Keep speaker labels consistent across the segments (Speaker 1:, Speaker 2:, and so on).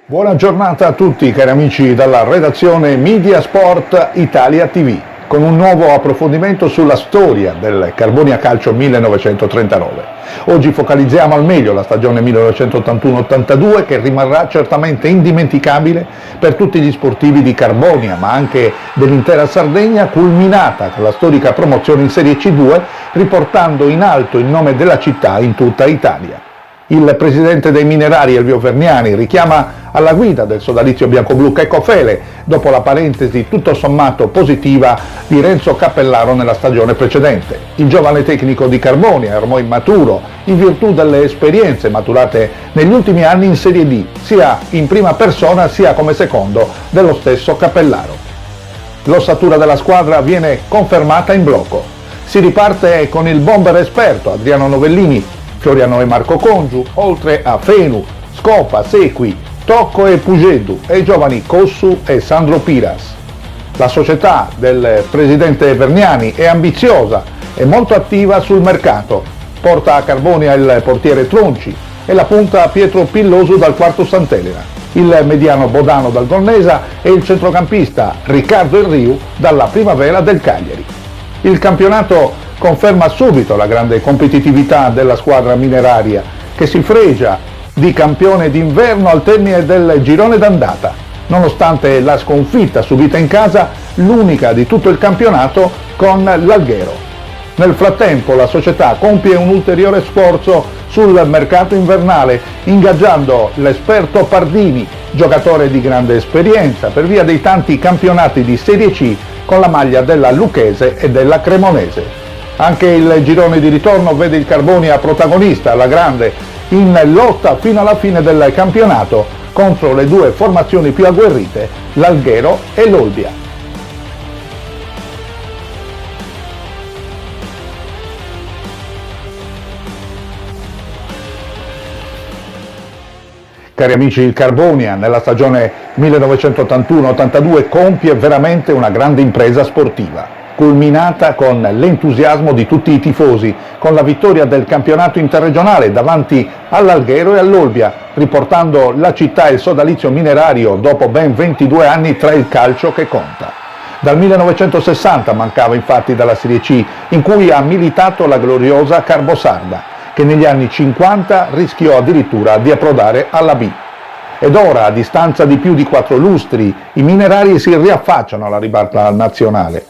Speaker 1: Buona giornata a tutti cari amici dalla redazione Media Sport Italia TV con un nuovo approfondimento sulla storia del Carbonia Calcio 1939. Oggi focalizziamo al meglio la stagione 1981-82 che rimarrà certamente indimenticabile per tutti gli sportivi di Carbonia ma anche dell'intera Sardegna, culminata con la storica promozione in Serie C2 riportando in alto il nome della città in tutta Italia. Il presidente dei Minerari, Elvio Vergnani, richiama alla guida del sodalizio biancoblu Checco Fele, dopo la parentesi tutto sommato positiva di Renzo Cappellaro nella stagione precedente. Il giovane tecnico di Carbonia è ormai maturo, in virtù delle esperienze maturate negli ultimi anni in Serie D, sia in prima persona sia come secondo dello stesso Cappellaro. L'ossatura della squadra viene confermata in blocco. Si riparte con il bomber esperto Adriano Novellini, Floriano e Marco Congiu, oltre a Fenu, Scopa, Sequi, Tocco e Pugedu e i giovani Cossu e Sandro Piras. La società del presidente Vergnani è ambiziosa e molto attiva sul mercato. Porta a Carbonia il portiere Tronci e la punta Pietro Pillosu dal Quarto Sant'Elena, il mediano Bodano dal Gonnesa e il centrocampista Riccardo El Riu dalla Primavera del Cagliari. Il campionato conferma subito la grande competitività della squadra mineraria, che si fregia di campione d'inverno al termine del girone d'andata, nonostante la sconfitta subita in casa, l'unica di tutto il campionato con l'Alghero. Nel frattempo la società compie un ulteriore sforzo sul mercato invernale, ingaggiando l'esperto Pardini, giocatore di grande esperienza per via dei tanti campionati di Serie C con la maglia della Lucchese e della Cremonese. Anche il girone di ritorno vede il Carbonia protagonista alla grande in lotta fino alla fine del campionato contro le due formazioni più agguerrite, l'Alghero e l'Olbia. Cari amici, il Carbonia nella stagione 1981-82 compie veramente una grande impresa sportiva, culminata con l'entusiasmo di tutti i tifosi, con la vittoria del campionato interregionale davanti all'Alghero e all'Olbia, riportando la città e il sodalizio minerario dopo ben 22 anni tra il calcio che conta. Dal 1960 mancava infatti dalla Serie C, in cui ha militato la gloriosa Carbosarda, che negli anni 50 rischiò addirittura di approdare alla B. Ed ora, a distanza di più di 4 lustri, i minerari si riaffacciano alla ribalta nazionale.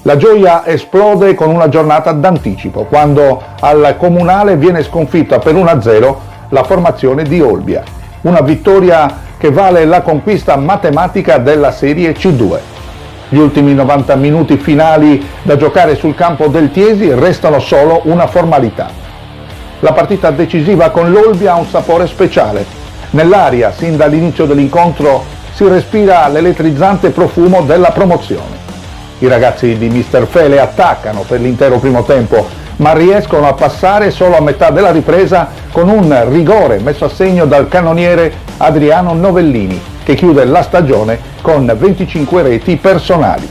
Speaker 1: La gioia esplode con una giornata d'anticipo, quando al Comunale viene sconfitta per 1-0 la formazione di Olbia. Una vittoria che vale la conquista matematica della Serie C2. Gli ultimi 90 minuti finali da giocare sul campo del Tiesi restano solo una formalità. La partita decisiva con l'Olbia ha un sapore speciale. Nell'aria, sin dall'inizio dell'incontro, si respira l'elettrizzante profumo della promozione. I ragazzi di Mister Fele attaccano per l'intero primo tempo, ma riescono a passare solo a metà della ripresa con un rigore messo a segno dal cannoniere Adriano Novellini, che chiude la stagione con 25 reti personali.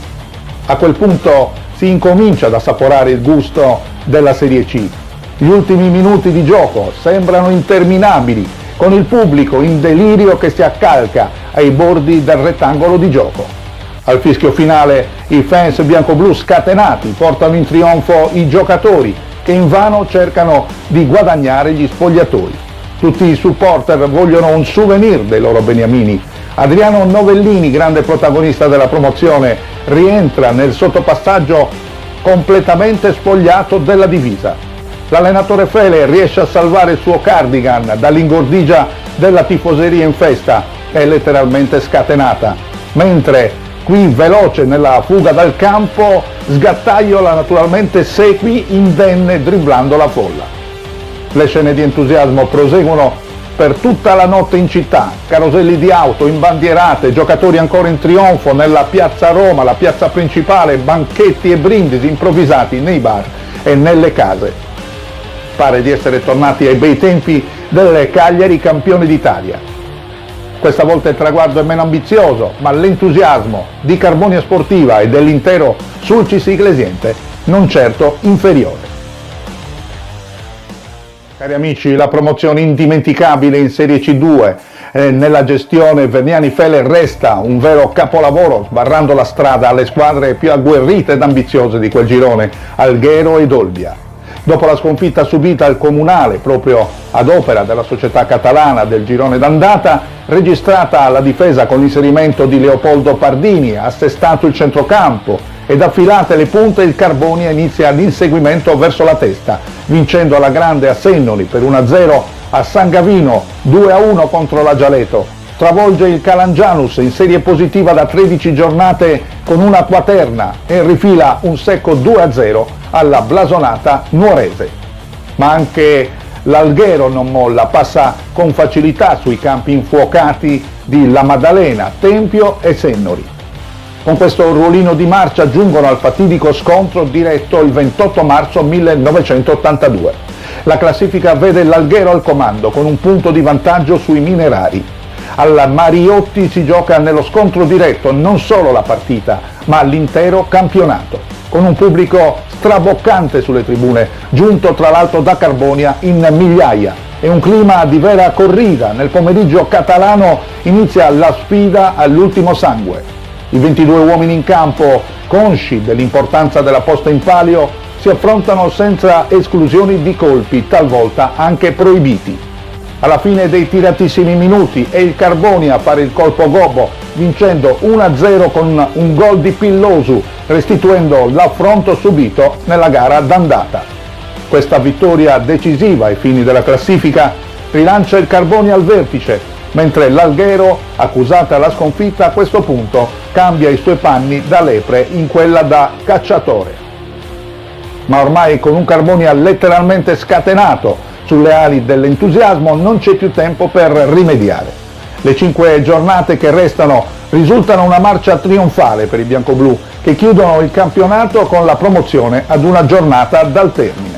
Speaker 1: A quel punto si incomincia ad assaporare il gusto della Serie C. Gli ultimi minuti di gioco sembrano interminabili, con il pubblico in delirio che si accalca ai bordi del rettangolo di gioco. Al fischio finale i fans biancoblu scatenati portano in trionfo i giocatori che invano cercano di guadagnare gli spogliatoi. Tutti i supporter vogliono un souvenir dei loro beniamini. Adriano Novellini, grande protagonista della promozione, rientra nel sottopassaggio completamente spogliato della divisa. L'allenatore Fele riesce a salvare il suo cardigan dall'ingordigia della tifoseria in festa, è letteralmente scatenata, mentre qui veloce nella fuga dal campo sgattaiola naturalmente Sequi indenne dribblando la folla. Le scene di entusiasmo proseguono per tutta la notte in città, caroselli di auto, imbandierate, giocatori ancora in trionfo nella piazza Roma, la piazza principale, banchetti e brindisi improvvisati nei bar e nelle case. Pare di essere tornati ai bei tempi del Cagliari campione d'Italia. Questa volta il traguardo è meno ambizioso, ma l'entusiasmo di Carbonia Sportiva e dell'intero Sulcis Iglesiente non certo inferiore. Cari amici, la promozione indimenticabile in Serie C2 nella gestione Verniani-Fele resta un vero capolavoro, sbarrando la strada alle squadre più agguerrite ed ambiziose di quel girone, Alghero ed Olbia. Dopo la sconfitta subita al Comunale, proprio ad opera della società catalana del girone d'andata, registrata alla difesa con l'inserimento di Leopoldo Pardini, assestato il centrocampo ed affilate le punte, il Carbonia inizia l'inseguimento verso la testa, vincendo alla grande a Sennoli per 1-0, a San Gavino 2-1 contro la Gialeto. Travolge il Calangianus in serie positiva da 13 giornate con una quaterna e rifila un secco 2-0 alla blasonata nuorese. Ma anche l'Alghero non molla, passa con facilità sui campi infuocati di La Maddalena, Tempio e Sennori. Con questo ruolino di marcia giungono al fatidico scontro diretto il 28 marzo 1982. La classifica vede l'Alghero al comando con un punto di vantaggio sui minerari. Al Mariotti si gioca nello scontro diretto non solo la partita, ma l'intero campionato, con un pubblico straboccante sulle tribune, giunto tra l'altro da Carbonia in migliaia, e un clima di vera corrida. Nel pomeriggio catalano inizia la sfida all'ultimo sangue. I 22 uomini in campo, consci dell'importanza della posta in palio, si affrontano senza esclusioni di colpi, talvolta anche proibiti. Alla fine dei tiratissimi minuti è il Carbonia a fare il colpo gobbo, vincendo 1-0 con un gol di Pillosu, restituendo l'affronto subito nella gara d'andata. Questa vittoria decisiva ai fini della classifica rilancia il Carbonia al vertice, mentre l'Alghero, accusata la sconfitta, a questo punto cambia i suoi panni da lepre in quella da cacciatore. Ma ormai con un Carbonia letteralmente scatenato sulle ali dell'entusiasmo non c'è più tempo per rimediare. Le 5 giornate che restano risultano una marcia trionfale per i biancoblù, che chiudono il campionato con la promozione ad una giornata dal termine.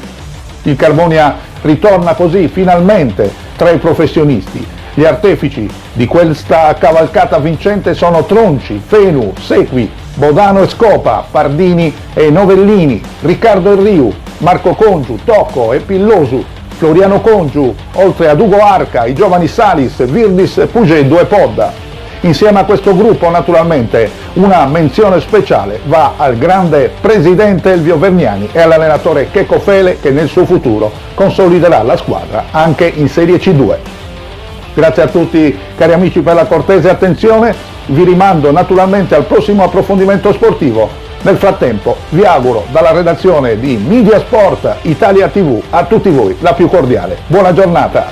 Speaker 1: Il Carbonia ritorna così finalmente tra i professionisti. Gli artefici di questa cavalcata vincente sono Tronci, Fenu, Sequi, Bodano e Scopa, Pardini e Novellini, Riccardo e Riu, Marco Congiu, Tocco e Pillosu, Floriano Congiu, oltre ad Ugo Arca, i giovani Salis, Virdis, Pugedo e Podda. Insieme a questo gruppo, naturalmente, una menzione speciale va al grande presidente Elvio Verniani e all'allenatore Checco Fele, che nel suo futuro consoliderà la squadra anche in Serie C2. Grazie a tutti, cari amici, per la cortese attenzione. Vi rimando naturalmente al prossimo approfondimento sportivo. Nel frattempo vi auguro dalla redazione di Media Sport Italia TV a tutti voi la più cordiale buona giornata.